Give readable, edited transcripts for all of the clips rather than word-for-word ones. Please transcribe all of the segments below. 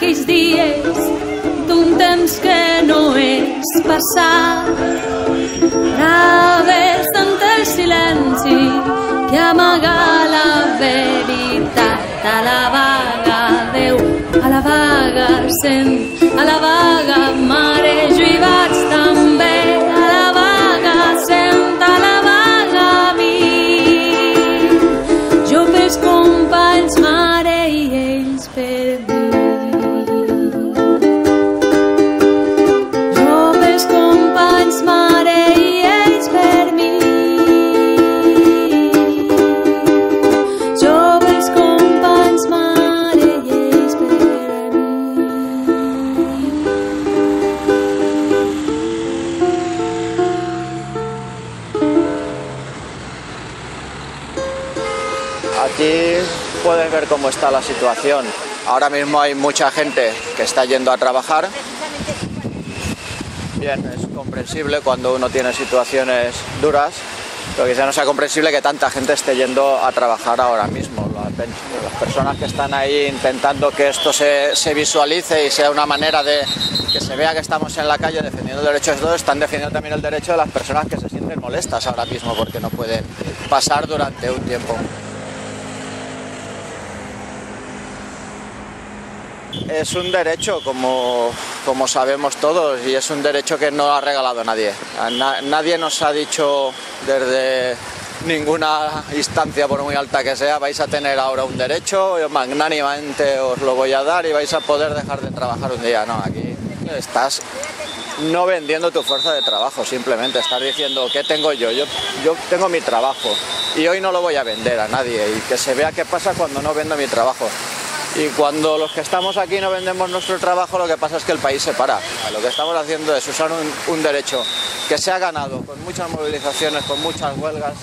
aquells dies d'un temps que no és passat. Través tant el silenci que amaga la veritat. A la vaga Déu, a la vaga sent, a la vaga mare jo hi vaig també. A la vaga sent, a la vaga mi. Jo pels companys mare i ells per mi. Jo pels companys mare i ells per mi. Jo pels companys mare i ells per mi. Aquí puedes ver cómo está la situación. Ahora mismo hay mucha gente que está yendo a trabajar. Bien, es comprensible cuando uno tiene situaciones duras, pero quizá no sea comprensible que tanta gente esté yendo a trabajar ahora mismo. Las personas que están ahí intentando que esto se visualice y sea una manera de que se vea que estamos en la calle defendiendo el derecho de todos, están defendiendo también el derecho de las personas que se sienten molestas ahora mismo porque no pueden pasar durante un tiempo. Es un derecho, como sabemos todos, y es un derecho que no ha regalado nadie. Nadie nos ha dicho desde ninguna instancia, por muy alta que sea, vais a tener ahora un derecho, yo magnánimamente os lo voy a dar y vais a poder dejar de trabajar un día. No, aquí estás no vendiendo tu fuerza de trabajo, simplemente estás diciendo, ¿qué tengo yo? Yo tengo mi trabajo y hoy no lo voy a vender a nadie, y que se vea qué pasa cuando no vendo mi trabajo. Y cuando los que estamos aquí no vendemos nuestro trabajo, lo que pasa es que el país se para. Lo que estamos haciendo es usar un derecho que se ha ganado con muchas movilizaciones, con muchas huelgas,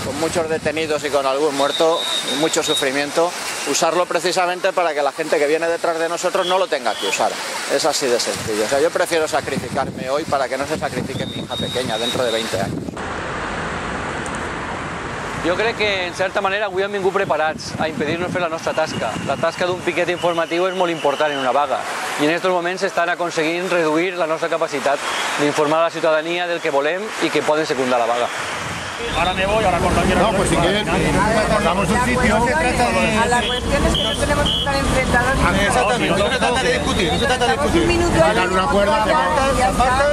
con muchos detenidos y con algún muerto, mucho sufrimiento, usarlo precisamente para que la gente que viene detrás de nosotros no lo tenga que usar. Es así de sencillo. O sea, yo prefiero sacrificarme hoy para que no se sacrifique mi hija pequeña dentro de 20 años. Jo crec que, en certa manera, avui hem vingut preparats a impedir-nos fer la nostra tasca. La tasca d'un piquet informatiu és molt important en una vaga i en aquests moments estan aconseguint reduir la nostra capacitat d'informar a la ciutadania del que volem i que poden secundar la vaga. Ahora me voy, ahora cuando quiera. No, pues si quieres, acordamos un sitio. No se trata de... La cuestión es que no tenemos que estar enfrentados. Exactamente, no se trata de discutir, no se trata de discutir. Un minuto Hagan una cuerda,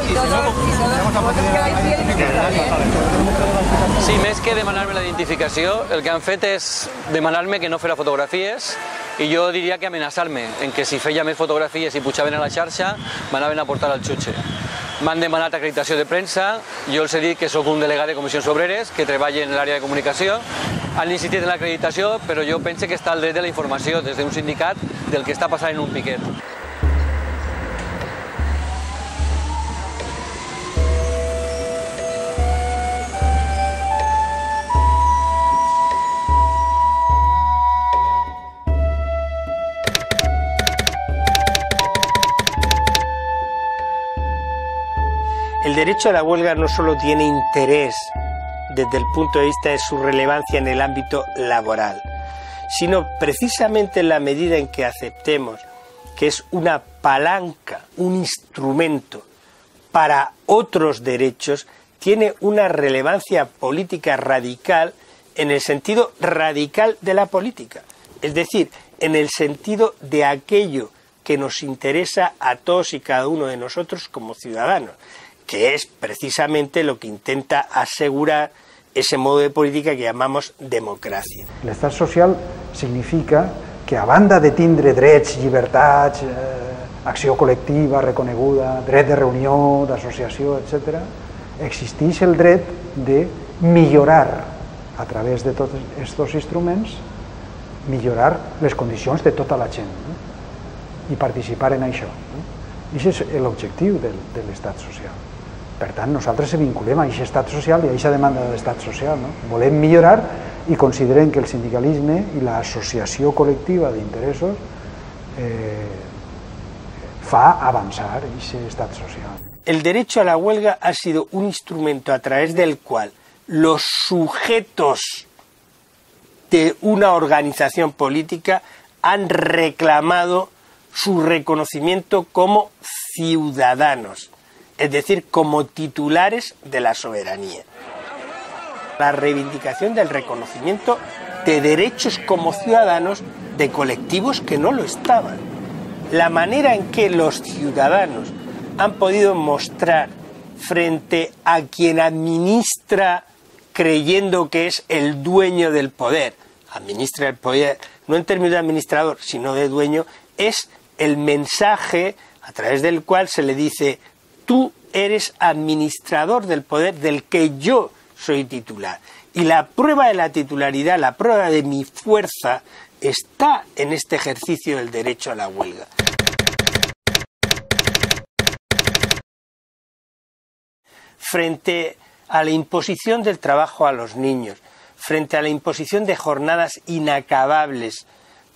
y todos quedáis fieles y que está bien. Sí, més que demanar-me la identificació, el que han fet és demanar-me que no farà fotografies i jo diria que amenaçar-me en que si feia més fotografies i pujaven a la xarxa m'anaven a portar al jutge. M'han demanat acreditació de premsa, jo els he dit que sóc un delegat de Comissions Obreres que treballa en l'àrea de comunicació. Han insistit en l'acreditació, però jo penso que està al dret de la informació des d'un sindicat del que està passant en un piquet. El derecho a la huelga no solo tiene interés desde el punto de vista de su relevancia en el ámbito laboral, sino precisamente en la medida en que aceptemos que es una palanca, un instrumento para otros derechos, tiene una relevancia política radical en el sentido radical de la política, es decir, en el sentido de aquello que nos interesa a todos y cada uno de nosotros como ciudadanos, que es precisamente lo que intenta asegurar ese modo de política que llamamos democràcia. L'estat social significa que a banda de tindre drets, llibertats, acció col·lectiva reconeguda, dret de reunió, d'associació, etc., existeix el dret de millorar, a través de tots aquests instruments, millorar les condicions de tota la gent, no? I participar en això. I aquest és l'objectiu de l'estat social. Per tant, nosaltres se vinculem a aquest estat social i a aquesta demanda de l'estat social. Volem millorar i considerem que el sindicalisme i l'associació col·lectiva d'interessos fa avançar aquest estat social. El derecho a la huelga ha sido un instrumento a través del cual los sujetos de una organización política han reclamado su reconocimiento como ciudadanos, es decir, como titulares de la soberanía. La reivindicación del reconocimiento de derechos como ciudadanos de colectivos que no lo estaban. La manera en que los ciudadanos han podido mostrar frente a quien administra creyendo que es el dueño del poder, administra el poder, no en términos de administrador, sino de dueño, es el mensaje a través del cual se le dice: tú eres administrador del poder del que yo soy titular. Y la prueba de la titularidad, la prueba de mi fuerza, está en este ejercicio del derecho a la huelga. Frente a la imposición del trabajo a los niños, frente a la imposición de jornadas inacabables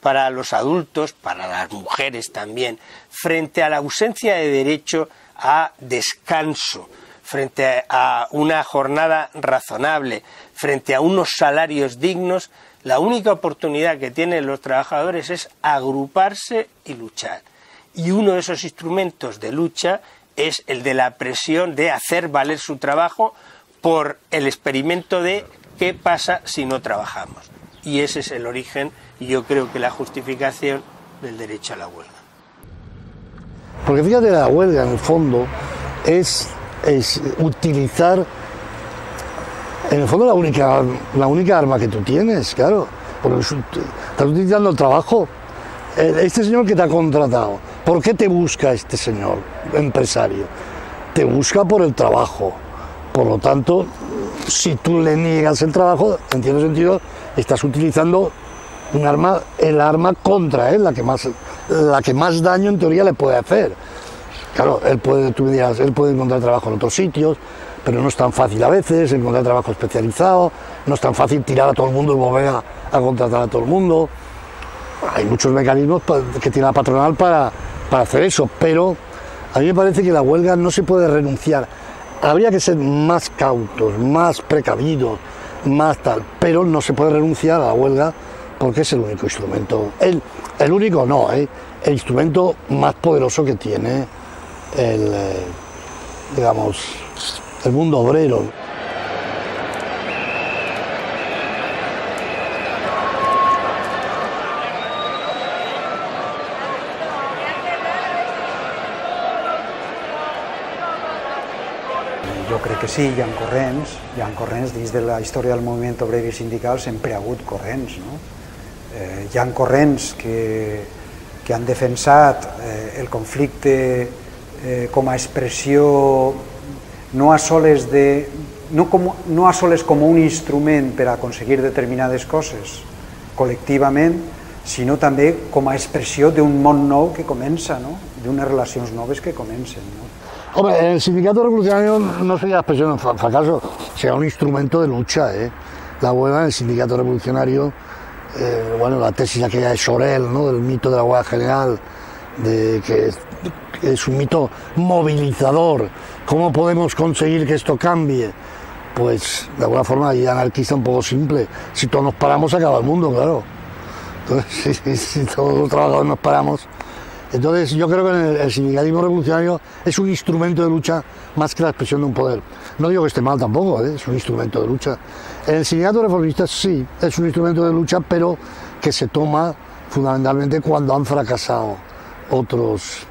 para los adultos, para las mujeres también, frente a la ausencia de derecho a descanso, frente a una jornada razonable, frente a unos salarios dignos, la única oportunidad que tienen los trabajadores es agruparse y luchar. Y uno de esos instrumentos de lucha es el de la presión de hacer valer su trabajo por el experimento de qué pasa si no trabajamos. Y ese es el origen, y yo creo que la justificación del derecho a la huelga. Porque fíjate, la huelga en el fondo es utilizar, en el fondo, la única arma que tú tienes, claro, porque estás utilizando el trabajo. Este señor que te ha contratado, ¿por qué te busca este señor empresario? Te busca por el trabajo. Por lo tanto, si tú le niegas el trabajo, en cierto sentido, estás utilizando un arma, el arma contra él, la que más daño en teoría le puede hacer. Claro, tú me dirás, él puede encontrar trabajo en otros sitios, pero no es tan fácil a veces encontrar trabajo especializado, no es tan fácil tirar a todo el mundo y volver a contratar a todo el mundo. Hay muchos mecanismos que tiene la patronal para hacer eso, pero a mí me parece que la huelga no se puede renunciar. Habría que ser más cautos, más precavidos, más tal, pero no se puede renunciar a la huelga porque es el único instrumento, el único no, el instrumento más poderoso que tiene digamos, el mundo obrero. Jo crec que sí, hi ha corrents dins de la història del moviment obrer i sindical, sempre hi ha hagut corrents, no? Hi ha corrents que han defensat el conflicte com a expressió no a soles com un instrument per aconseguir determinades coses col·lectivament, sinó també com a expressió d'un món nou que comença, no? D'unes relacions noves que comencen, no? Hombre, el sindicato revolucionario no sería la expresión de un fracaso, sería un instrumento de lucha, La huelga en el sindicato revolucionario, bueno, la tesis aquella de Sorel, ¿no? Del mito de la huelga general, que es un mito movilizador. ¿Cómo podemos conseguir que esto cambie? Pues de alguna forma y anarquista un poco simple. Si todos nos paramos, acaba el mundo, claro. Entonces, si todos los trabajadores nos paramos. Entonces yo creo que el sindicalismo revolucionario es un instrumento de lucha más que la expresión de un poder. No digo que esté mal tampoco, es un instrumento de lucha. El sindicato reformista sí, es un instrumento de lucha, pero que se toma fundamentalmente cuando han fracasado otros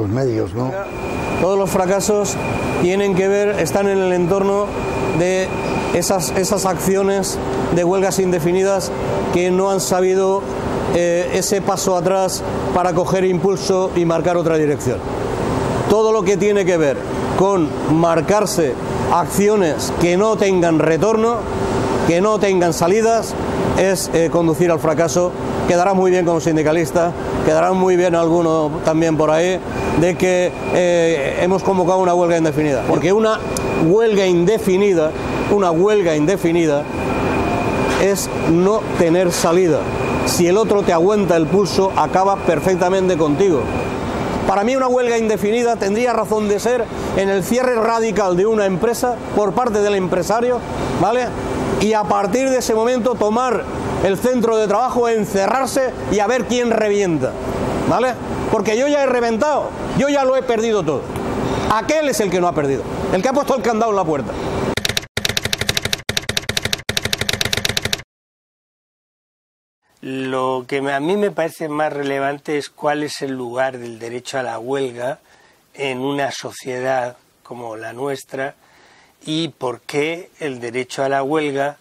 medios, ¿no? Todos los fracasos están en el entorno de esas acciones de huelgas indefinidas que no han sabido ese paso atrás para coger impulso y marcar otra dirección. Todo lo que tiene que ver con marcarse acciones que no tengan retorno, que no tengan salidas, es conducir al fracaso. Quedará muy bien como sindicalista, quedará muy bien alguno también por ahí, de que hemos convocado una huelga indefinida. Porque una huelga indefinida es no tener salida. Si el otro te aguanta el pulso, acaba perfectamente contigo. Para mí una huelga indefinida tendría razón de ser en el cierre radical de una empresa por parte del empresario, ¿vale? Y a partir de ese momento tomar el centro de trabajo, encerrarse y a ver quién revienta, ¿vale? porque yo ya he reventado, yo ya lo he perdido todo. Aquel es el que no ha perdido, el que ha puesto el candado en la puerta. Lo que a mí me parece más relevante es cuál es el lugar del derecho a la huelga en una sociedad como la nuestra y por qué el derecho a la huelga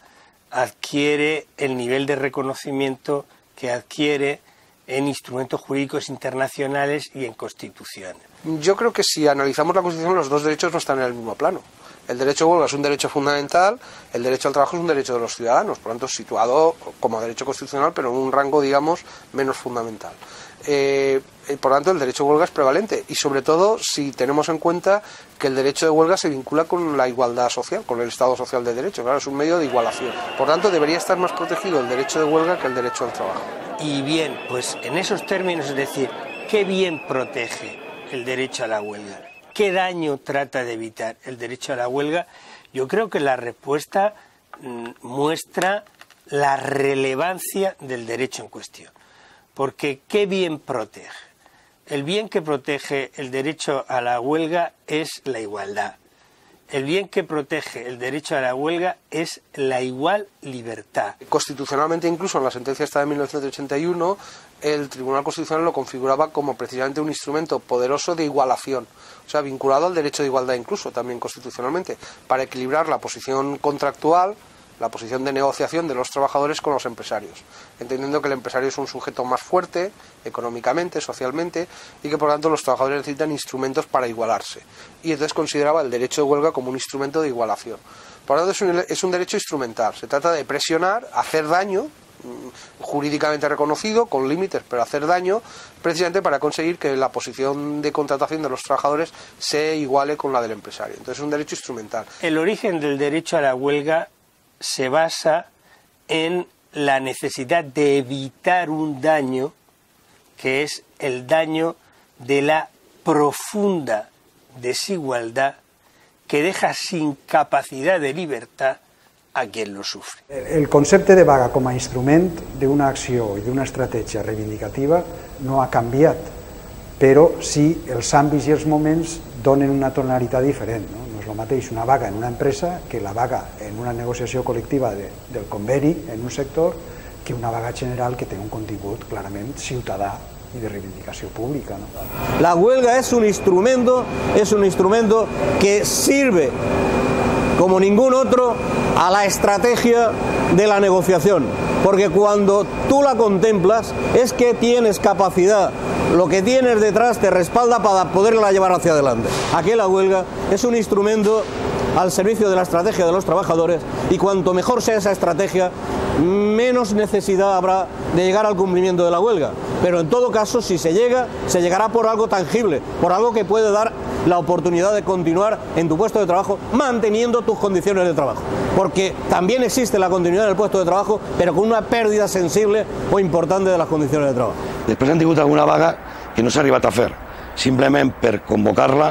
adquiere el nivel de reconocimiento que adquiere en instrumentos jurídicos internacionales y en constituciones. Yo creo que si analizamos la Constitución, los dos derechos no están en el mismo plano. El derecho a huelga es un derecho fundamental, el derecho al trabajo es un derecho de los ciudadanos, por lo tanto situado como derecho constitucional, pero en un rango, digamos, menos fundamental. Por lo tanto, el derecho a huelga es prevalente y, sobre todo, si tenemos en cuenta que el derecho de huelga se vincula con la igualdad social, con el Estado social de derecho. Claro, es un medio de igualación. Por tanto, debería estar más protegido el derecho de huelga que el derecho al trabajo. Y bien, pues en esos términos, es decir, ¿qué bien protege el derecho a la huelga? ¿Qué daño trata de evitar el derecho a la huelga? Yo creo que la respuesta muestra la relevancia del derecho en cuestión. Porque ¿qué bien protege? El bien que protege el derecho a la huelga es la igualdad. El bien que protege el derecho a la huelga es la igual libertad. Constitucionalmente, incluso en la sentencia esta de 1981, el Tribunal Constitucional lo configuraba como precisamente un instrumento poderoso de igualación, o sea, vinculado al derecho de igualdad incluso, también constitucionalmente, para equilibrar la posición contractual, la posición de negociación de los trabajadores con los empresarios, entendiendo que el empresario es un sujeto más fuerte económicamente, socialmente, y que por lo tanto los trabajadores necesitan instrumentos para igualarse. Y entonces consideraba el derecho de huelga como un instrumento de igualación. Por lo tanto es un derecho instrumental, se trata de presionar, hacer daño, jurídicamente reconocido, con límites, pero hacer daño, precisamente para conseguir que la posición de contratación de los trabajadores se iguale con la del empresario. Entonces es un derecho instrumental. El origen del derecho a la huelga se basa en la necesidad de evitar un daño que es el daño de la profunda desigualdad que deja sin capacidad de libertad a quien lo sufre. El concepte de vaga com a instrument d'una acció i d'una estratègia reivindicativa no ha canviat, però sí els àmbits i els moments donen una tonalitat diferent. No és el mateix una vaga en una empresa que la vaga en una negociació col·lectiva del conveni en un sector que una vaga general que té un contingut clarament ciutadà y de reivindicación pública, ¿no? La huelga es un instrumento que sirve como ningún otro a la estrategia de la negociación, porque cuando tú la contemplas es que tienes capacidad, lo que tienes detrás te respalda para poderla llevar hacia adelante. Aquí la huelga es un instrumento al servicio de la estrategia de los trabajadores y cuanto mejor sea esa estrategia, menos necesidad habrá de llegar al cumplimiento de la huelga. Pero en todo caso, si se llega, se llegará por algo tangible, por algo que puede dar la oportunidad de continuar en tu puesto de trabajo manteniendo tus condiciones de trabajo. Porque también existe la continuidad del puesto de trabajo, pero con una pérdida sensible o importante de las condiciones de trabajo. Després han tingut alguna vaga que no s'ha arribat a fer. Simplement per convocar-la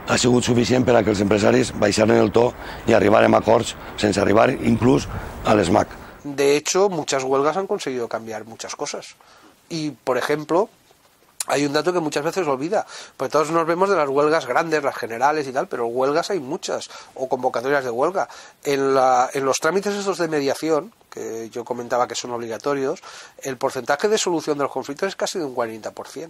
ha sigut suficient per a que els empresaris baixaren el to i arribarem a acords sense arribar inclús a l'ESMAC. De hecho, muchas huelgas han conseguido cambiar muchas cosas. Y, por ejemplo, hay un dato que muchas veces se olvida, porque todos nos vemos de las huelgas grandes, las generales y tal, pero huelgas hay muchas, o convocatorias de huelga. En los trámites estos de mediación, que yo comentaba que son obligatorios, el porcentaje de solución de los conflictos es casi de un 40%.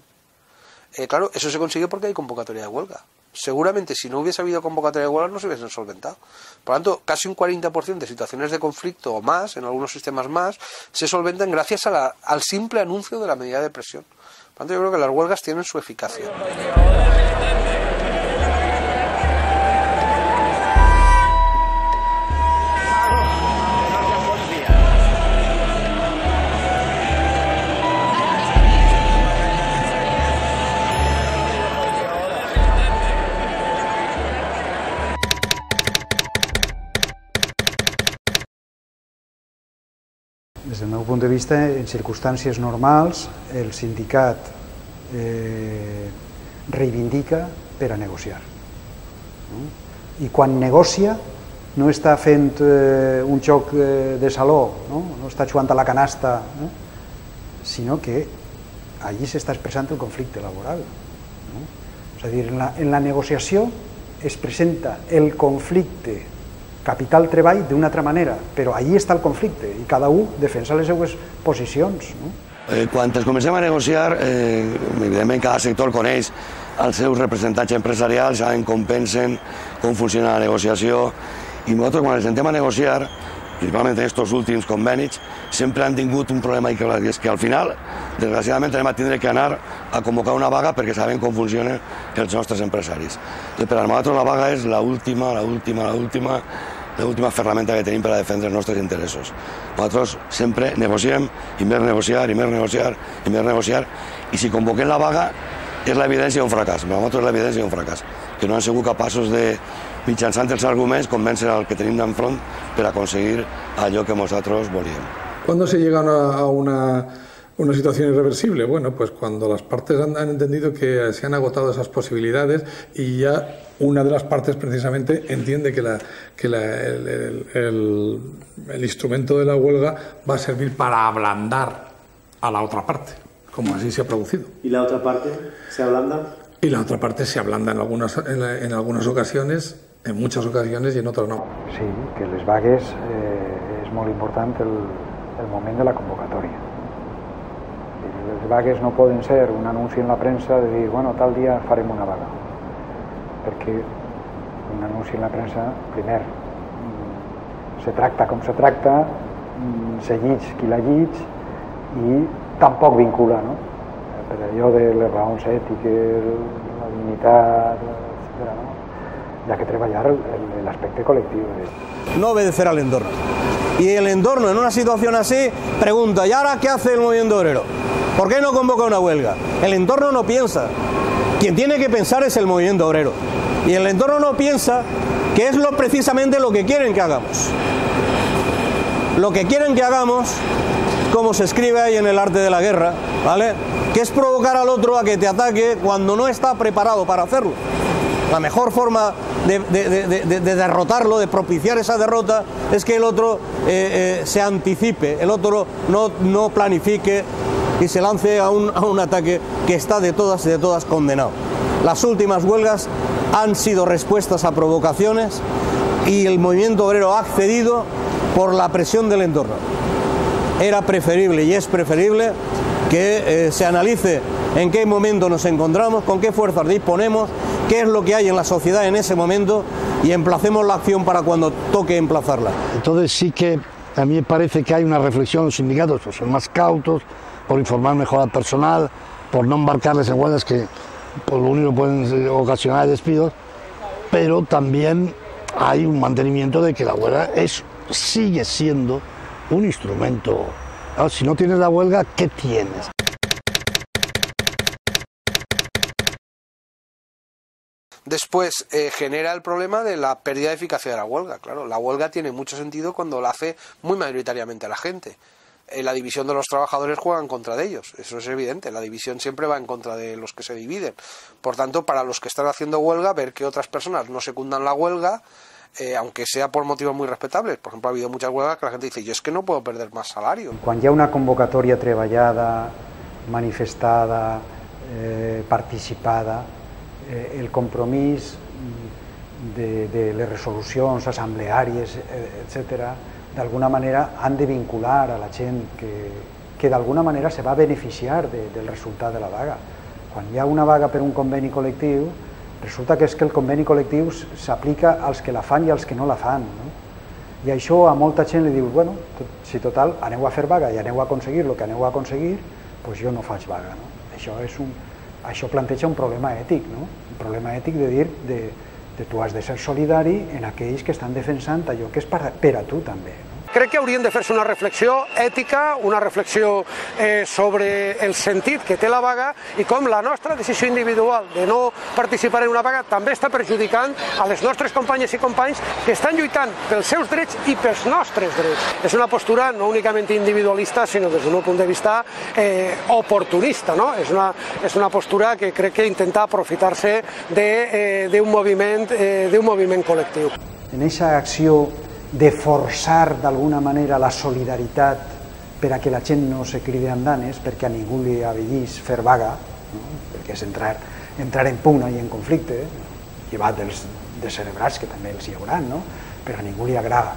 Claro, eso se consigue porque hay convocatoria de huelga. Seguramente si no hubiese habido convocatoria de huelga no se hubiesen solventado. Por lo tanto, casi un 40% de situaciones de conflicto o más, en algunos sistemas más, se solventan gracias al simple anuncio de la medida de presión. Por lo tanto, yo creo que las huelgas tienen su eficacia. Des del meu punt de vista, en circumstàncies normals, el sindicat reivindica per a negociar. I quan negocia no està fent un joc de saló, no està jugant a la canasta, sinó que allí s'està expressant el conflicte laboral. No? És a dir, en la negociació es presenta el conflicte capital-treball d'una altra manera, però allí està el conflicte i cada un defensa les seues posicions. No? Quan ens comencem a negociar, evidentment cada sector coneix els seus representants empresarials, saben com pensen, com funciona la negociació, i nosaltres quan ens sentem a negociar, principalment en aquests últims convenis, sempre han tingut un problema i és que al final, desgraciadament, anem a tindre que anar a convocar una vaga perquè sabem com funcionen els nostres empresaris. I per a nosaltres la vaga és l'última ferramenta que tenim per a defendre els nostres interessos. Nosaltres sempre negociem i més negociar i més negociar i més negociar, i si convoquem la vaga és l'evidència d'un fracàs. Per a nosaltres és l'evidència d'un fracàs, que no han sigut capaços de, mitjançant els arguments, convèncer el que tenim d'enfront per aconseguir allò que nosaltres volíem. ¿Cuándo se llega a una situación irreversible? Bueno, pues cuando las partes han entendido que se han agotado esas posibilidades y ya una de las partes precisamente entiende que el instrumento de la huelga va a servir para ablandar a la otra parte, como así se ha producido. ¿Y la otra parte se ablanda? Y la otra parte se ablanda en algunas ocasiones, en muchas ocasiones y en otras no. Sí, que les vagues és molt important el moment de la convocatòria. Les vagues no poden ser un anunci en la premsa de dir, bueno, tal dia farem una vaga. Perquè un anunci en la premsa, primer, se tracta com se tracta, se llig qui la llig i tampoc vincula, no? Per allò de les raons ètiques, la dignitat, etc. ¿no? Hi ha que treballar l'aspecte col·lectiu. No obedecer al entorno. Y el entorno en una situación así pregunta, ¿y ahora qué hace el movimiento obrero? ¿Por qué no convoca una huelga? El entorno no piensa. Quien tiene que pensar es el movimiento obrero. Y el entorno no piensa que es precisamente lo que quieren que hagamos. Lo que quieren que hagamos, como se escribe ahí en el arte de la guerra, ¿vale? Que es provocar al otro a que te ataque cuando no está preparado para hacerlo. La mejor forma de derrotarlo, de propiciar esa derrota, es que el otro se anticipe, el otro no planifique y se lance a un ataque que está de todas condenado. Las últimas huelgas han sido respuestas a provocaciones y el movimiento obrero ha accedido por la presión del entorno. Era preferible y es preferible que se analice en qué momento nos encontramos, con qué fuerzas disponemos, qué es lo que hay en la sociedad en ese momento y emplacemos la acción para cuando toque emplazarla. Entonces sí que a mí me parece que hay una reflexión, los sindicatos por ser más cautos, por informar mejor al personal, por no embarcarles en huelgas que por lo único pueden ocasionar despidos, pero también hay un mantenimiento de que la huelga sigue siendo un instrumento. Claro, si no tienes la huelga, ¿qué tienes? Después genera el problema de la pérdida de eficacia de la huelga. Claro, la huelga tiene mucho sentido cuando la hace muy mayoritariamente la gente. La división de los trabajadores juega en contra de ellos, eso es evidente, la división siempre va en contra de los que se dividen. Por tanto, para los que están haciendo huelga, ver que otras personas no secundan la huelga, aunque sea por motivos muy respetables. Por ejemplo, ha habido muchas huelgas que la gente dice, yo es que no puedo perder más salario. Quan hi ha una convocatòria treballada, manifestada, participada, el compromís de les resolucions assembleàries, etc., d'alguna manera han de vincular a la gent que d'alguna manera se va beneficiar del resultat de la vaga. Quan hi ha una vaga per un conveni col·lectiu, resulta que és que el conveni col·lectiu s'aplica als que la fan i als que no la fan. No? I això a molta gent li diu, bueno, si total aneu a fer vaga i aneu a aconseguir el que aneu a aconseguir, doncs jo no faig vaga. No? Això planteja un problema ètic, no? Un problema ètic de dir que tu has de ser solidari en aquells que estan defensant allò que és per a tu també. Crec que haurien de fer-se una reflexió ètica, una reflexió sobre el sentit que té la vaga i com la nostra decisió individual de no participar en una vaga també està perjudicant a les nostres companyes i companys que estan lluitant pels seus drets i pels nostres drets. És una postura no únicament individualista, sinó des del meu punt de vista oportunista, no? És una postura que crec que intenta aprofitar-se d'un moviment col·lectiu. En aquesta acció de forçar d'alguna manera la solidaritat per a que la gent no se cridi andanes, perquè a ningú li avellís fer vaga, no? Perquè és entrar en pugna i en conflicte, llevat dels descerebrats, que també els hi haurà, no? Però a ningú li agrada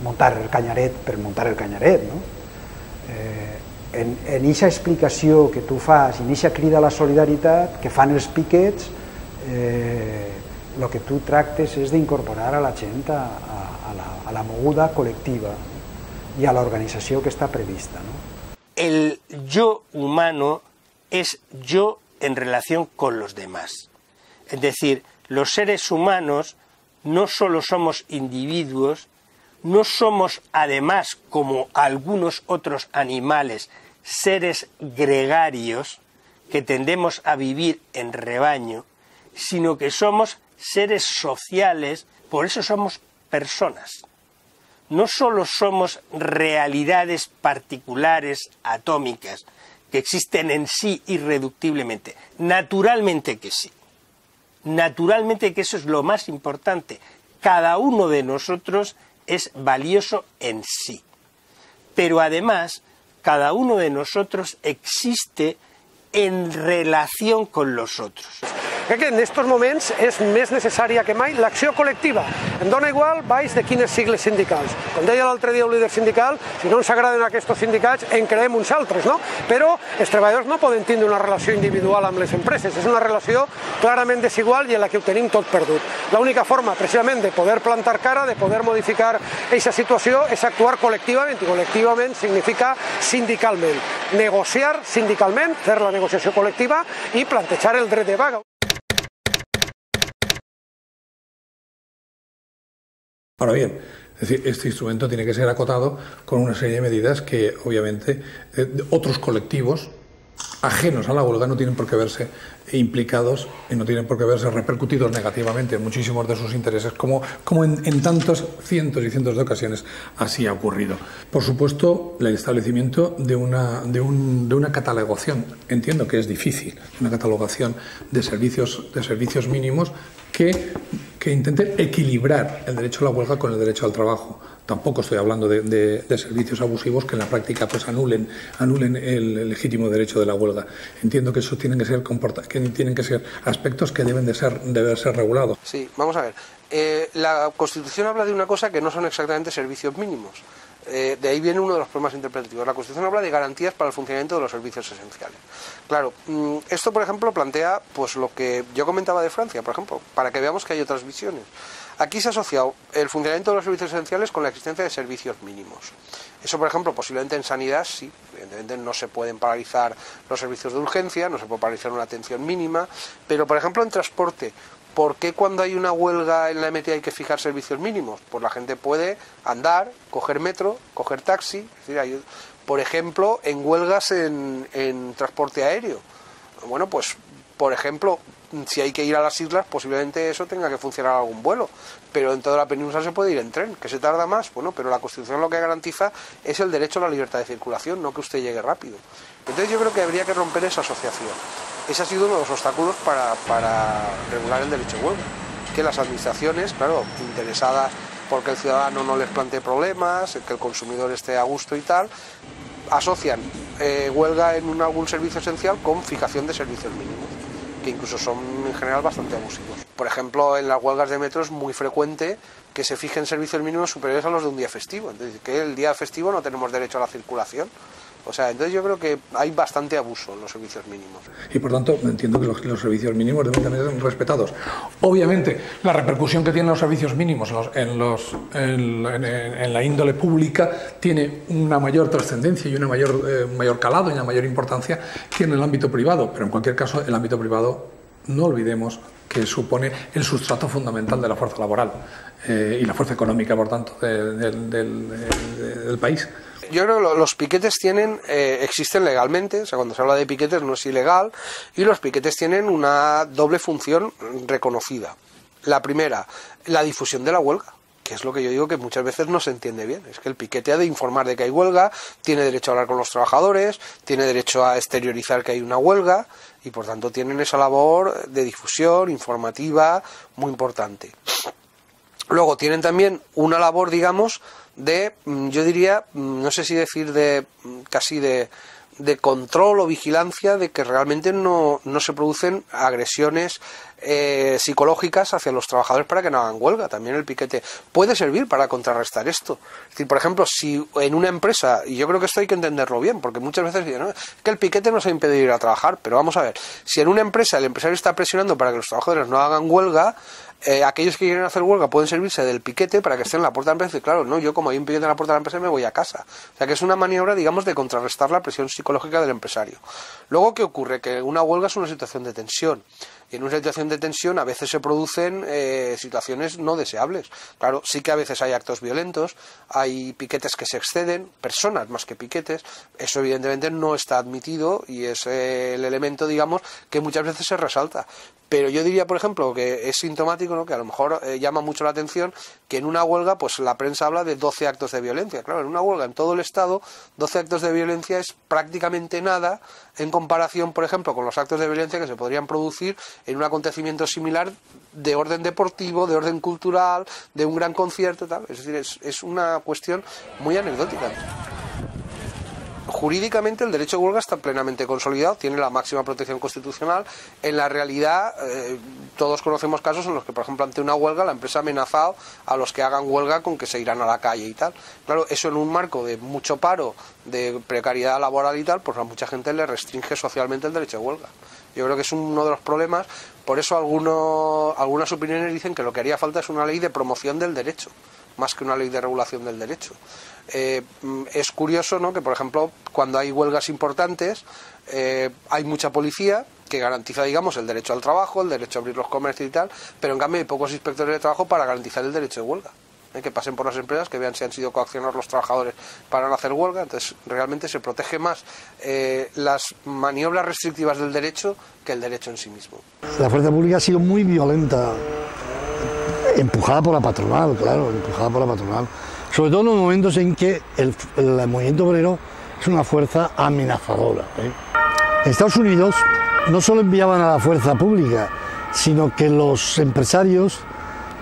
muntar el canyaret per muntar el canyaret, no? En aquesta explicació que tu fas, en aquesta crida a la solidaritat que fan els piquets, el que tu tractes és d'incorporar a la gent a la moguda col·lectiva y a la organización que está prevista, ¿no? El yo humano es yo en relación con los demás. Es decir, los seres humanos no solo somos individuos, no somos además, como algunos otros animales, seres gregarios que tendemos a vivir en rebaño, sino que somos seres sociales, por eso somos personas. No solo somos realidades particulares, atómicas, que existen en sí irreductiblemente, naturalmente que sí. Naturalmente que eso es lo más importante. Cada uno de nosotros es valioso en sí. Pero además, cada uno de nosotros existe en relación con los otros. Crec que en aquests moments és més necessària que mai l'acció col·lectiva. Em dona igual baix de quines sigles sindicals. Com deia l'altre dia un líder sindical, si no ens agraden aquests sindicats, en creem uns altres, no? Però els treballadors no poden tindre una relació individual amb les empreses. És una relació clarament desigual i en la que ho tenim tot perdut. L'única forma, precisament, de poder plantar cara, de poder modificar aquesta situació, és actuar col·lectivament, i col·lectivament significa sindicalment. Negociar sindicalment, fer la negociació col·lectiva i plantejar el dret de vaga. Ahora bien, es decir, este instrumento tiene que ser acotado con una serie de medidas que, obviamente, otros colectivos ajenos a la huelga no tienen por qué verse implicados y no tienen por qué verse repercutidos negativamente en muchísimos de sus intereses, como en tantos cientos y cientos de ocasiones así ha ocurrido. Por supuesto, el establecimiento de una catalogación, entiendo que es difícil, una catalogación de servicios mínimos que intente equilibrar el derecho a la huelga con el derecho al trabajo. Tampoco estoy hablando de servicios abusivos que en la práctica pues anulen el legítimo derecho de la huelga. Entiendo que eso tienen que ser aspectos que deben ser regulados. Sí, vamos a ver. La Constitución habla de una cosa que no son exactamente servicios mínimos. De ahí viene uno de los problemas interpretativos. La Constitución habla de garantías para el funcionamiento de los servicios esenciales. Claro, esto por ejemplo plantea pues lo que yo comentaba de Francia, por ejemplo, para que veamos que hay otras visiones. Aquí se ha asociado el funcionamiento de los servicios esenciales con la existencia de servicios mínimos. Eso, por ejemplo, posiblemente en sanidad sí, evidentemente no se pueden paralizar los servicios de urgencia, no se puede paralizar una atención mínima, pero por ejemplo en transporte, ¿por qué cuando hay una huelga en la MT hay que fijar servicios mínimos? Pues la gente puede andar, coger metro, coger taxi, es decir, por ejemplo, en huelgas en transporte aéreo. Bueno, pues, por ejemplo, si hay que ir a las islas, posiblemente eso tenga que funcionar algún vuelo, pero en toda la península se puede ir en tren, que se tarda más, bueno, pero la Constitución lo que garantiza es el derecho a la libertad de circulación, no que usted llegue rápido. Entonces yo creo que habría que romper esa asociación. Ese ha sido uno de los obstáculos para regular el derecho de huelga, que las administraciones, claro, interesadas porque el ciudadano no les plantee problemas, que el consumidor esté a gusto y tal, asocian huelga en algún servicio esencial con fijación de servicios mínimos, que incluso son en general bastante abusivos. Por ejemplo, en las huelgas de metro es muy frecuente que se fijen servicios mínimos superiores a los de un día festivo, entonces que el día festivo no tenemos derecho a la circulación. O sea, entonces yo creo que hay bastante abuso en los servicios mínimos. Y por tanto, entiendo que los servicios mínimos deben también ser respetados. Obviamente, la repercusión que tienen los servicios mínimos en la índole pública tiene una mayor trascendencia y una mayor calado y una mayor importancia que en el ámbito privado. Pero en cualquier caso, el ámbito privado, no olvidemos que supone el sustrato fundamental de la fuerza laboral y la fuerza económica, por tanto, del país. Yo creo que los piquetes existen legalmente, o sea, cuando se habla de piquetes no es ilegal, y los piquetes tienen una doble función reconocida. La primera, la difusión de la huelga, que es lo que yo digo que muchas veces no se entiende bien. Es que el piquete ha de informar de que hay huelga, tiene derecho a hablar con los trabajadores, tiene derecho a exteriorizar que hay una huelga, y por tanto tienen esa labor de difusión informativa muy importante. Luego tienen también una labor, digamos, de, yo diría, no sé si decir casi de control o vigilancia de que realmente no se producen agresiones psicológicas hacia los trabajadores para que no hagan huelga. También el piquete puede servir para contrarrestar esto. Es decir, por ejemplo, si en una empresa, y yo creo que esto hay que entenderlo bien, porque muchas veces dicen, no, es que el piquete nos ha impedido ir a trabajar, pero vamos a ver, si en una empresa el empresario está presionando para que los trabajadores no hagan huelga, aquellos que quieren hacer huelga pueden servirse del piquete para que estén en la puerta de la empresa y claro, no, yo como hay un piquete en la puerta de la empresa me voy a casa. O sea que es una maniobra, digamos, de contrarrestar la presión psicológica del empresario. Luego, ¿qué ocurre? Que una huelga es una situación de tensión. Y en una situación de tensión a veces se producen situaciones no deseables. Claro, sí que a veces hay actos violentos, hay piquetes que se exceden, personas más que piquetes. Eso evidentemente no está admitido y es el elemento, digamos, que muchas veces se resalta. Pero yo diría, por ejemplo, que es sintomático, ¿no?, que a lo mejor llama mucho la atención que en una huelga, pues la prensa habla de 12 actos de violencia. Claro, en una huelga en todo el Estado, 12 actos de violencia es prácticamente nada en comparación, por ejemplo, con los actos de violencia que se podrían producir en un acontecimiento similar de orden deportivo, de orden cultural, de un gran concierto, tal. Es decir, es una cuestión muy anecdótica. Jurídicamente el derecho de huelga está plenamente consolidado, tiene la máxima protección constitucional. En la realidad todos conocemos casos en los que, por ejemplo, ante una huelga la empresa ha amenazado a los que hagan huelga con que se irán a la calle y tal. Claro, eso en un marco de mucho paro, de precariedad laboral y tal, pues a mucha gente le restringe socialmente el derecho de huelga. Yo creo que es uno de los problemas, por eso algunas opiniones dicen que lo que haría falta es una ley de promoción del derecho, más que una ley de regulación del derecho. Es curioso, ¿no?, que por ejemplo cuando hay huelgas importantes hay mucha policía que garantiza, digamos, el derecho al trabajo, el derecho a abrir los comercios y tal, pero en cambio hay pocos inspectores de trabajo para garantizar el derecho de huelga. Que pasen por las empresas, que vean si han sido coaccionados los trabajadores para no hacer huelga. Entonces realmente se protege más las maniobras restrictivas del derecho que el derecho en sí mismo. La fuerza pública ha sido muy violenta, empujada por la patronal, claro, empujada por la patronal. Sobre todo en los momentos en que el movimiento obrero es una fuerza amenazadora. En Estados Unidos no solo enviaban a la fuerza pública, sino que los empresarios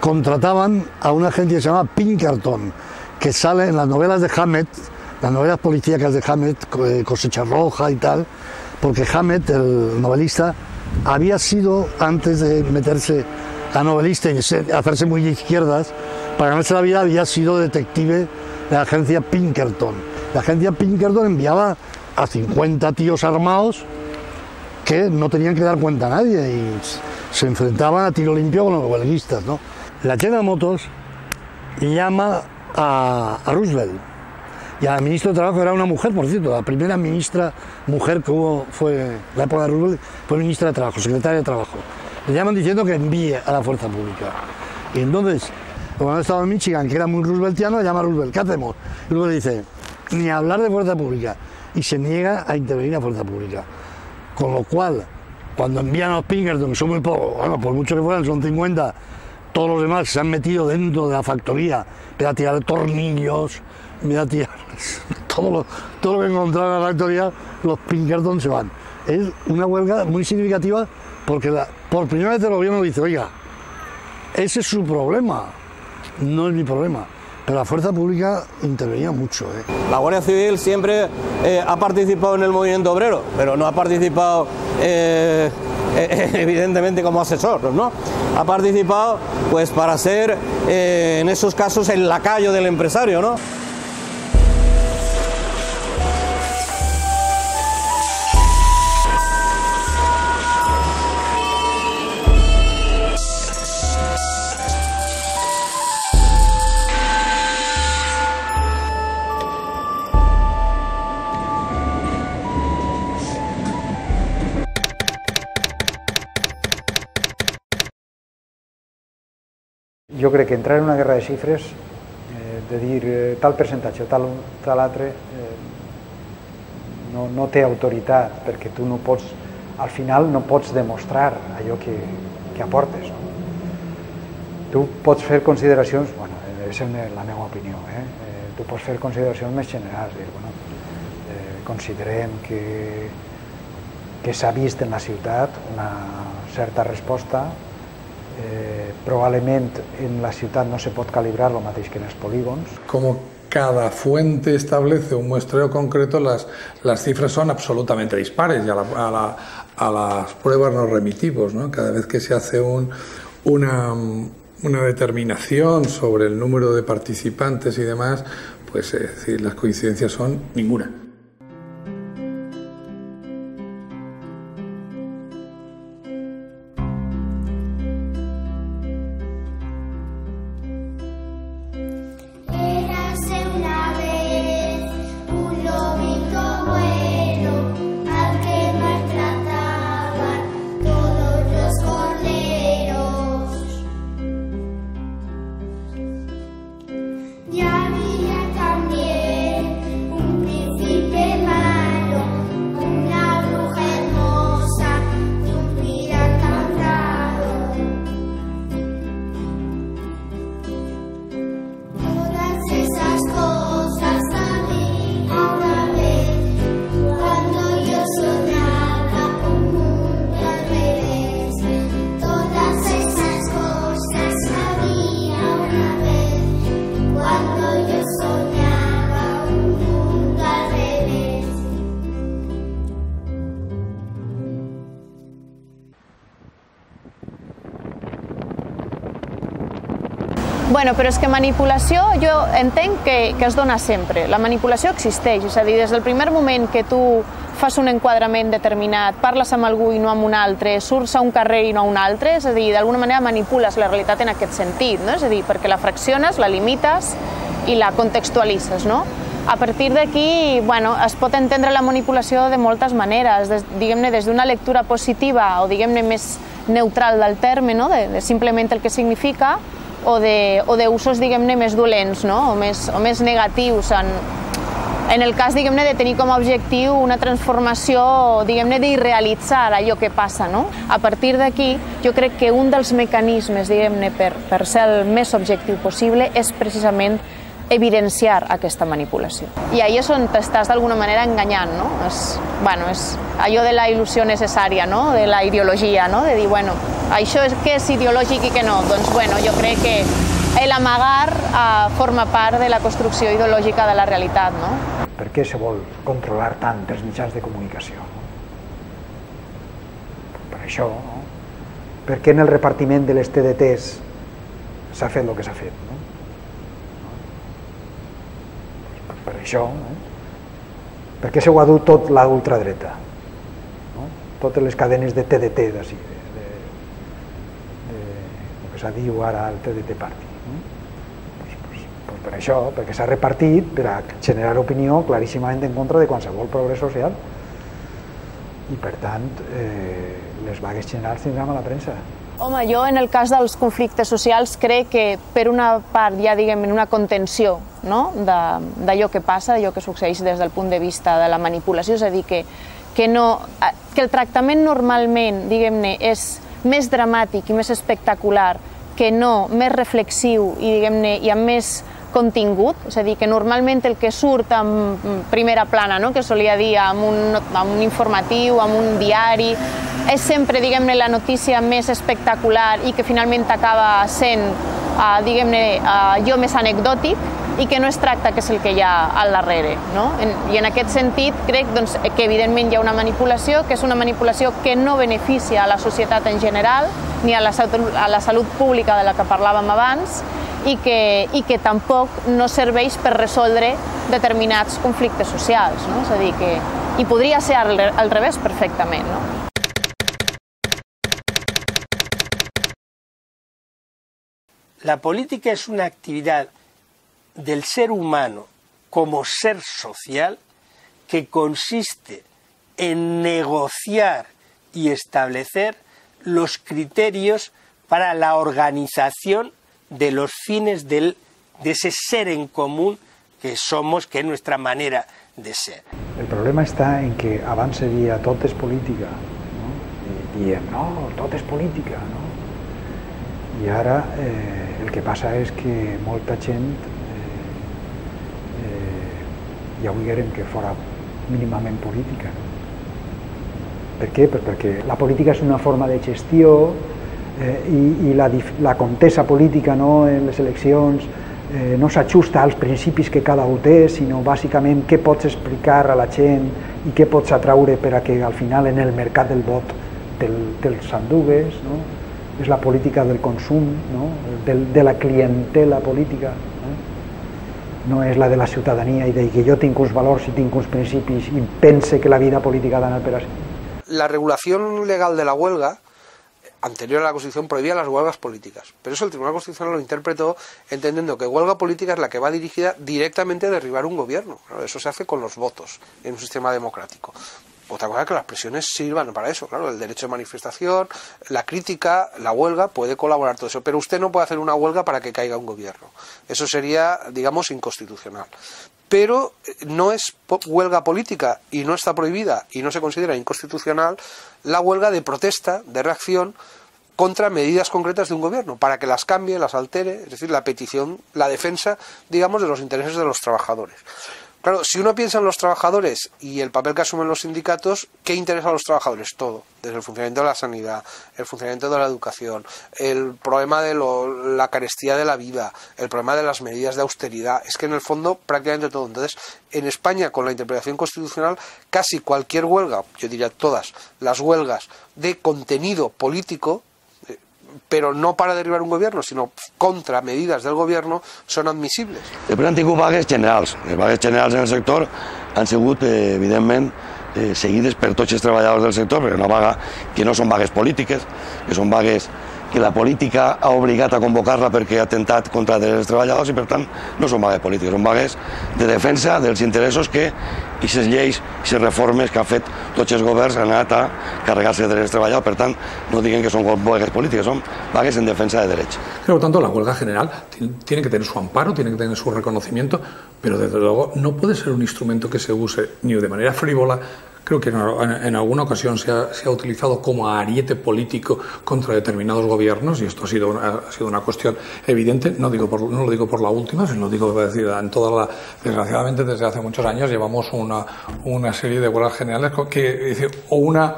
contrataban a una agencia que se llama Pinkerton, que sale en las novelas de Hammett, las novelas policíacas de Hammett, Cosecha Roja y tal, porque Hammett, el novelista, había sido, antes de meterse a novelista y hacerse muy de izquierdas, para ganarse la vida había sido detective de la agencia Pinkerton. La agencia Pinkerton enviaba a 50 tíos armados que no tenían que dar cuenta a nadie y se enfrentaban a tiro limpio con los huelguistas, ¿no? La General Motors llama a Roosevelt y al ministro de Trabajo, era una mujer, por cierto, la primera ministra mujer que hubo fue la época de Roosevelt, fue ministra de Trabajo, secretaria de Trabajo. Le llaman diciendo que envíe a la fuerza pública. Y entonces, cuando estaba en Michigan, que era muy rooseveltiano, le llama a Roosevelt, ¿qué hacemos? Y luego le dice, ni hablar de fuerza pública. Y se niega a intervenir a fuerza pública. Con lo cual, cuando envían a los Pinkerton, que son muy pocos, bueno, por mucho que fueran, son 50, todos los demás se han metido dentro de la factoría, me a tirar tornillos, me a tirar todo lo que encontraron en la factoría, los Pinkerton se van. Es una huelga muy significativa porque por primera vez el gobierno dice, oiga, ese es su problema, no es mi problema. Pero la fuerza pública intervenía mucho. La Guardia Civil siempre ha participado en el movimiento obrero, pero no ha participado evidentemente como asesor, ¿no? Ha participado pues para ser en esos casos el lacayo del empresario, ¿no? Jo crec que entrar en una guerra de xifres, de dir tal percentatge o tal altre, no té autoritat, perquè tu no pots, al final no pots demostrar allò que aportes. Tu pots fer consideracions, bueno, és la meva opinió, tu pots fer consideracions més generals, dir, bueno, considerem que s'ha vist en la ciutat una certa resposta probablement en la ciutat no se pot calibrar el mateix que en els polígons. Como cada fuente establece un muestreo concreto, las cifras son absolutamente dispares y a las pruebas nos remitimos, ¿no? Cada vez que se hace una determinación sobre el número de participantes y demás, pues es decir, las coincidencias son ninguna. Bueno, però és que manipulació jo entenc que es dona sempre. La manipulació existeix, és a dir, des del primer moment que tu fas un enquadrament determinat, parles amb algú i no amb un altre, surts a un carrer i no a un altre, és a dir, d'alguna manera manipules la realitat en aquest sentit, no? És a dir, perquè la fracciones, la limites i la contextualitzes, no? A partir d'aquí, bueno, es pot entendre la manipulació de moltes maneres, diguem-ne, des d'una lectura positiva o diguem-ne més neutral del terme, no? De simplement el que significa, o d'usos, diguem-ne, més dolents, no? o més negatius, en el cas, diguem-ne, de tenir com a objectiu una transformació, diguem-ne, d'irrealitzar allò que passa, no? A partir d'aquí, jo crec que un dels mecanismes, diguem-ne, per ser el més objectiu possible és precisament evidenciar aquesta manipulació. I ahí és on t'estàs d'alguna manera enganyant, no? És allò de la il·lusió necessària, no? De la ideologia, no? De dir, bueno, això és què és ideològic i què no? Doncs, bueno, jo crec que l'amagar forma part de la construcció ideològica de la realitat, no? Per què se vol controlar tant els mitjans de comunicació? Per això, no? Per què en el repartiment de les TDTs s'ha fet el que s'ha fet, no? Per això, no? Per què s'ho ha dut tot la ultradreta? No? Totes les cadenes de TDT, d'ací, el que se diu ara el TDT Party. No? Pues per això, perquè s'ha repartit per a generar opinió claríssimament en contra de qualsevol progrés social i per tant les vagues generals tindran a la premsa. Home, jo en el cas dels conflictes socials crec que per una part hi ha, diguem, una contenció, no? D'allò que passa, d'allò que succeeix des del punt de vista de la manipulació, és a dir, que el tractament normalment, diguem-ne, és més dramàtic i més espectacular que no, més reflexiu i, diguem-ne, i amb més contingut, és a dir, que normalment el que surt en primera plana, no? Que solia dir amb un informatiu, amb un diari, és sempre, diguem-ne, la notícia més espectacular i que finalment acaba sent, diguem-ne, allò més anecdòtic i que no es tracta que és el que hi ha al darrere, no? I en aquest sentit crec doncs, que evidentment hi ha una manipulació, que és una manipulació que no beneficia a la societat en general ni a la salut pública de la que parlàvem abans i que tampoc no serveix per resoldre determinats conflictes socials, no? És a dir, que i podria ser al revés perfectament, no? La política es una actividad del ser humano como ser social que consiste en negociar y establecer los criterios para la organización de los fines de ese ser en común que somos, que es nuestra manera de ser. El problema està en que abans se dia tot és política, no? I diem, no, tot és política, no? I ara el que passa és que molta gent ja volguérem que fora mínimament política. Per què? Perquè la política és una forma de gestió i la contesa política, no, en les eleccions no s'ajusta als principis que cada un té, sinó bàsicament què pots explicar a la gent i què pots atraure per a que al final en el mercat del vot te'ls endugues, no? És la política del consum, no? De la clientela política, no és la de la ciutadania i de que jo tinc uns valors i tinc uns principis i pense que la vida política ha d'anar per així. La regulación legal de la huelga anterior a la Constitución prohibía las huelgas políticas, pero eso el Tribunal Constitucional lo interpretó entendiendo que huelga política es la que va dirigida directamente a derribar un gobierno. Claro, eso se hace con los votos en un sistema democrático. Otra cosa es que las presiones sirvan para eso, claro, el derecho de manifestación, la crítica, la huelga, puede colaborar todo eso, pero usted no puede hacer una huelga para que caiga un gobierno. Eso sería, digamos, inconstitucional. Pero no es huelga política y no está prohibida y no se considera inconstitucional la huelga de protesta, de reacción contra medidas concretas de un gobierno, para que las cambie, las altere, es decir, la petición, la defensa, digamos, de los intereses de los trabajadores. Claro, si uno piensa en los trabajadores y el papel que asumen los sindicatos, ¿qué interesa a los trabajadores? Todo, desde el funcionamiento de la sanidad, el funcionamiento de la educación, el problema de la carestía de la vida, el problema de las medidas de austeridad, es que en el fondo prácticamente todo. Entonces, en España, con la interpretación constitucional, casi cualquier huelga, yo diría todas las huelgas de contenido político, pero no para derribar un gobierno, sinó contra medidas del gobierno, són admissibles. Després han tingut vagues generals. Les vagues generals en el sector han sigut, evidentment, seguides per tots els treballadors del sector, perquè una vaga que no són vagues polítiques, que són vagues que la política ha obligat a convocar-la perquè ha atentat contra els treballadors i, per tant, no són vagues polítiques, són vagues de defensa dels interessos que aquestes lleis, aquestes reformes que han fet tots els governs han anat a carregar-se de els treballadors. Per tant, no diguen que són vagues polítiques, són vagues en defensa de derechos. Por tanto, la huelga general tiene que tener su amparo, tiene que tener su reconocimiento, pero desde luego no puede ser un instrumento que se use ni de manera frívola. Creo que en alguna ocasión se ha utilizado como ariete político contra determinados gobiernos, y esto ha sido una cuestión evidente. No lo digo por la última, sino lo digo en toda desgraciadamente desde hace muchos años llevamos una serie de huelgas generales o una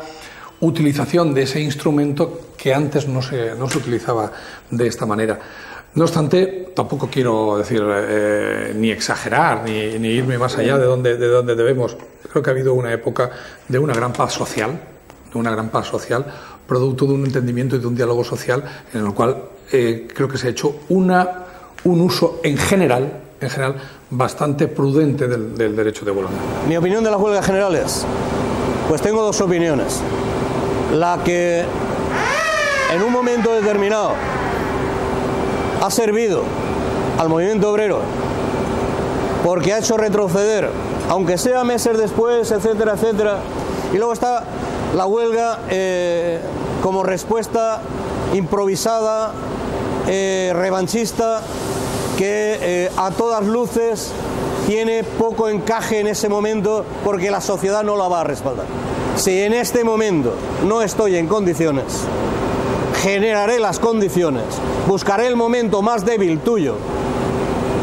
utilización de ese instrumento que antes no se utilizaba de esta manera. No obstante, tampoco quiero decir ni exagerar ni irme más allá de donde debemos. Creo que ha habido una época de una gran paz social, producto de un entendimiento y de un diálogo social en el cual creo que se ha hecho un uso en general bastante prudente del derecho de huelga. Mi opinión de las huelgas generales, pues tengo dos opiniones. La que en un momento determinado ha servido al movimiento obrero porque ha hecho retroceder, aunque sea meses después, etcétera, etcétera. Y luego está la huelga como respuesta improvisada, revanchista, que a todas luces tiene poco encaje en ese momento porque la sociedad no la va a respaldar. Si en este momento no estoy en condiciones, generaré las condiciones, buscaré el momento más débil tuyo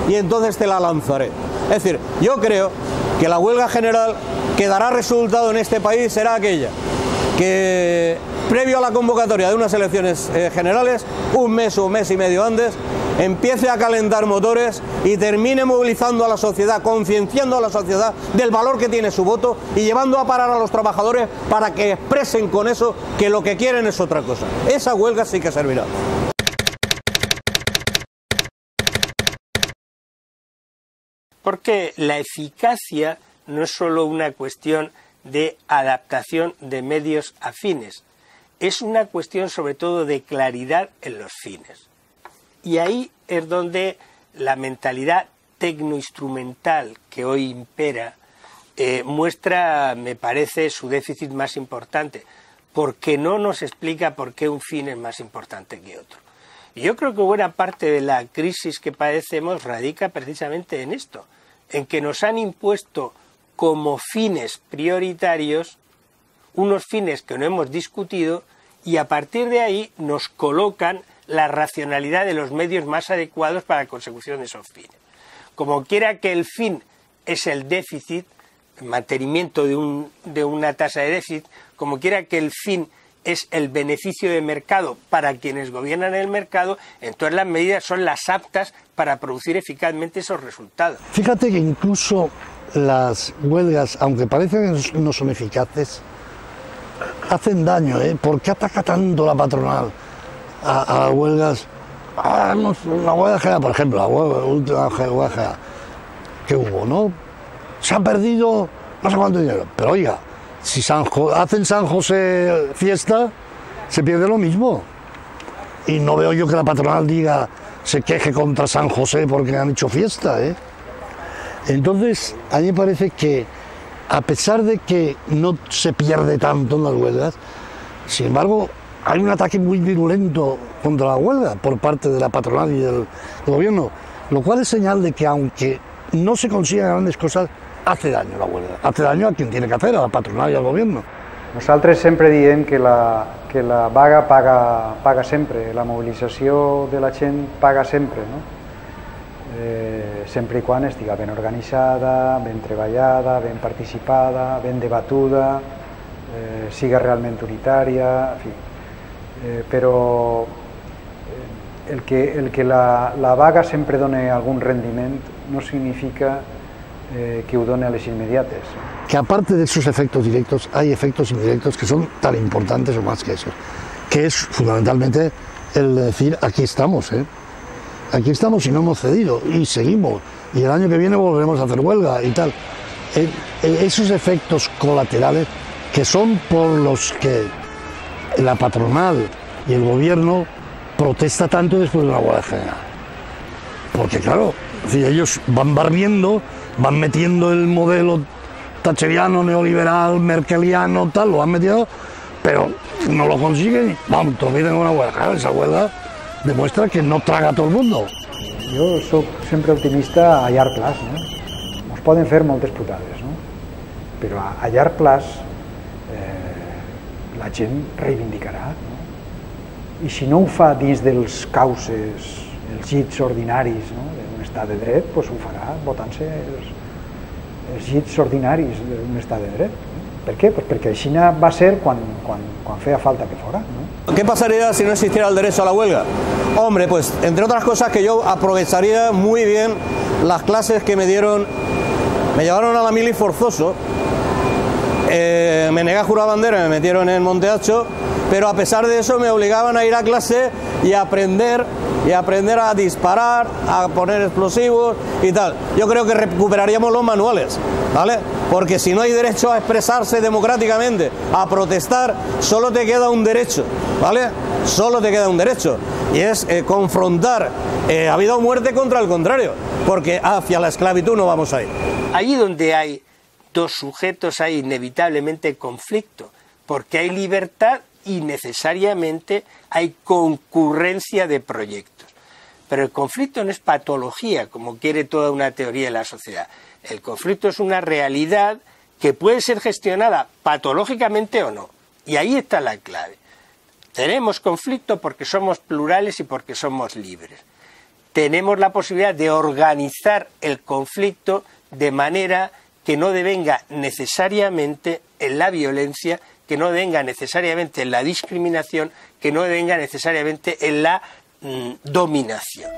y entonces te la lanzaré. Es decir, yo creo que la huelga general que dará resultado en este país será aquella que, previo a la convocatoria de unas elecciones generales, un mes o un mes y medio antes, empiece a calentar motores y termine movilizando a la sociedad, concienciando a la sociedad del valor que tiene su voto y llevando a parar a los trabajadores para que expresen con eso que lo que quieren es otra cosa. Esa huelga sí que servirá. Porque la eficacia no es solo una cuestión de adaptación de medios afines, es una cuestión sobre todo de claridad en los fines. Y ahí es donde la mentalidad tecnoinstrumental que hoy impera muestra, me parece, su déficit más importante, porque no nos explica por qué un fin es más importante que otro. Y yo creo que buena parte de la crisis que padecemos radica precisamente en esto, en que nos han impuesto como fines prioritarios unos fines que no hemos discutido y a partir de ahí nos colocan la racionalidad de los medios más adecuados para la consecución de esos fines. Como quiera que el fin es el déficit, el mantenimiento de una tasa de déficit, como quiera que el fin es el beneficio de mercado para quienes gobiernan el mercado, entonces las medidas son las aptas para producir eficazmente esos resultados. Fíjate que incluso las huelgas, aunque parecen que no son eficaces, hacen daño, ¿eh? ¿Por qué ataca tanto la patronal a las huelgas? La huelga general, por ejemplo, la última huelga que hubo, ¿no? Se ha perdido no sé cuánto dinero, pero oiga, si hacen San José fiesta, se pierde lo mismo. Y no veo yo que la patronal se queje contra San José porque han hecho fiesta, ¿eh? Entonces, a mí me parece que, a pesar de que no se pierde tanto en las huelgas, sin embargo, hay un ataque muy virulento contra la huelga por parte de la patronal y del gobierno, lo cual es señal de que, aunque no se consigan grandes cosas, hace daño la huelga, hace daño a quien tiene que hacer, a la patronal y al gobierno. Nosaltres sempre diem que la vaga paga sempre, la mobilització de la gent paga sempre, no? Sempre i quan estiga ben organitzada, ben treballada, ben participada, ben debatuda, siga realment unitària, en fi. Però el que la vaga sempre doni algun rendiment no significa que ho doni a les immediates. Que aparte de esos efectos directos, hay efectos indirectos que son tan importantes o más que esos, que es fundamentalmente el decir, aquí estamos, ¿eh? Aquí estamos y no hemos cedido, y seguimos, y el año que viene volveremos a hacer huelga y tal. Esos efectos colaterales que son por los que la patronal y el gobierno protesta tanto después de una huelga general. Porque claro, si ellos van barriendo, van metiendo el modelo thatcheriano, neoliberal, merkeliano, tal, lo van metiendo, pero no lo consiguen, vamos, todavía tengo una huelga. Claro, esa huelga demuestra que no traga a todo el mundo. Jo soc sempre optimista a llarg plaç, no? Ens poden fer moltes putades, no? Però a llarg plaç la gent reivindicarà, no? I si no ho fa dins dels causes, els llits ordinaris, no? d'un estat de dret, doncs ho farà votant-se els llits ordinaris d'un estat de dret. ¿Por qué? Pues porque China va a ser cuando fea falta que fuera, ¿no? ¿Qué pasaría si no existiera el derecho a la huelga? Hombre, pues entre otras cosas que yo aprovecharía muy bien las clases que me dieron, me llevaron a la mili forzoso, me negué a jurar bandera, me metieron en Monteacho, pero a pesar de eso me obligaban a ir a clase y a aprender a disparar, a poner explosivos y tal. Yo creo que recuperaríamos los manuales, ¿vale? Porque si no hay derecho a expresarse democráticamente, a protestar, solo te queda un derecho, ¿vale? Solo te queda un derecho, y es confrontar a vida o muerte contra el contrario, porque hacia la esclavitud no vamos a ir. Allí donde hay dos sujetos hay inevitablemente conflicto, porque hay libertad y necesariamente hay concurrencia de proyectos. Pero el conflicto no es patología, como quiere toda una teoría de la sociedad. El conflicto es una realidad que puede ser gestionada patológicamente o no. Y ahí está la clave. Tenemos conflicto porque somos plurales y porque somos libres. Tenemos la posibilidad de organizar el conflicto de manera que no devenga necesariamente en la violencia, que no devenga necesariamente en la discriminación, que no devenga necesariamente en la dominación.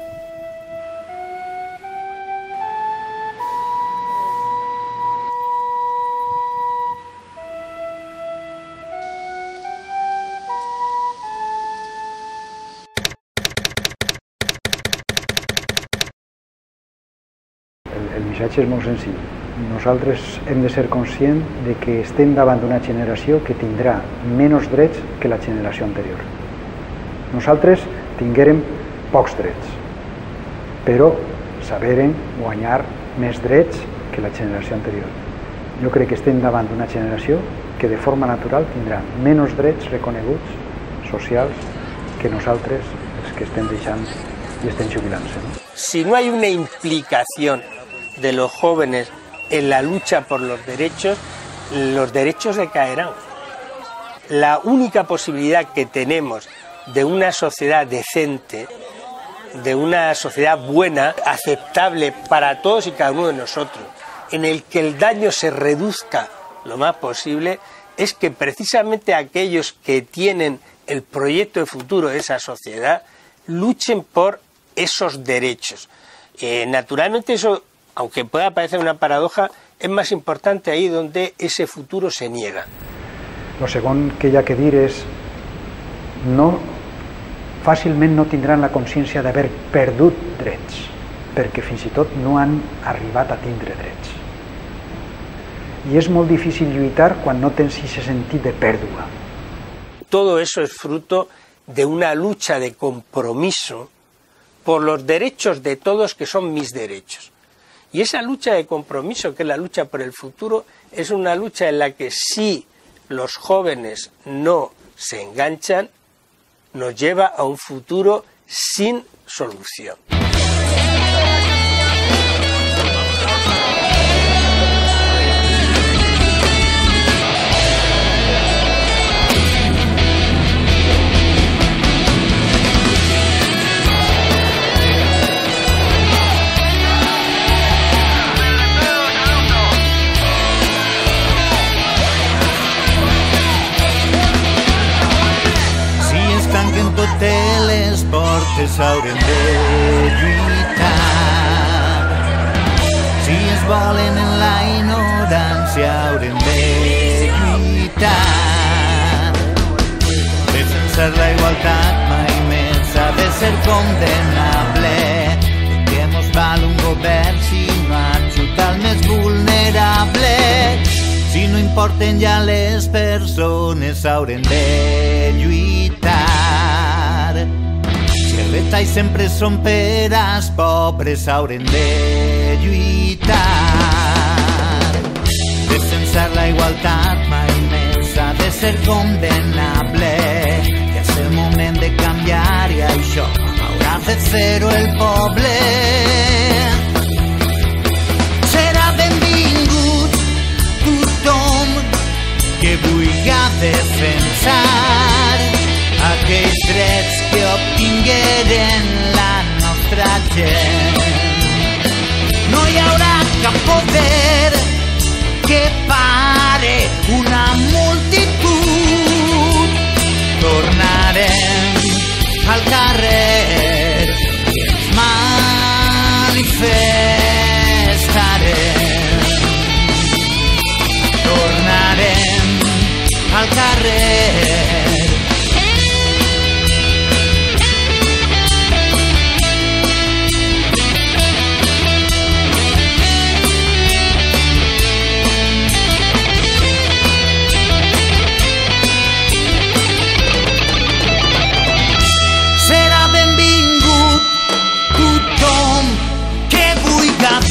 El missatge és molt senzill. Nosaltres hem de ser conscients de que estem davant d'una generació que tindrà menys drets que la generació anterior. Nosaltres tinguérem pocs drets, però saberem guanyar més drets que la generació anterior. Jo crec que estem davant d'una generació que de forma natural tindrà menys drets reconeguts socials que nosaltres, els que estem deixant i estem jubilant-se. Si no hay una implicación de los jóvenes en la lucha por los derechos decaerán. La única posibilidad que tenemos de una sociedad decente, de una sociedad buena, aceptable para todos y cada uno de nosotros, en el que el daño se reduzca lo más posible, es que precisamente aquellos que tienen el proyecto de futuro de esa sociedad luchen por esos derechos. Naturalmente eso, aunque pueda parecer una paradoja, és més important ahí donde ese futuro se niega. Lo segon que hi ha que dir és fàcilment no tindran la consciència d'haver perdut drets, perquè fins i tot no han arribat a tindre drets. I és molt difícil lluitar quan no tens ese sentit de pèrdua. Todo eso es fruto de una lucha de compromiso por los derechos de todos que son mis derechos. Y esa lucha de compromiso, que es la lucha por el futuro, es una lucha en la que si los jóvenes no se enganchan, nos lleva a un futuro sin solución. Totes les portes haurem de lluitar. Si es volen en la ignorància haurem de lluitar. Defensar la igualtat mai més ha de ser condemnable. Que mos val un govern si no ajuda el més vulnerable. Si no importen ja les persones haurem de lluitar. Si els retalls sempre són per als pobres haurem de lluitar. Defensar la igualtat mai més ha de ser condemnable. Ja és el moment de canviar i això haurà de fer-ho el poble. Serà benvingut tothom que vulgui defensar aquells drets que obtingueren la nostra gent. No hi haurà cap poder que pare una multitud. Tornarem al carrer i ens manifestarem. Tornarem al carrer.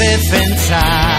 Defensar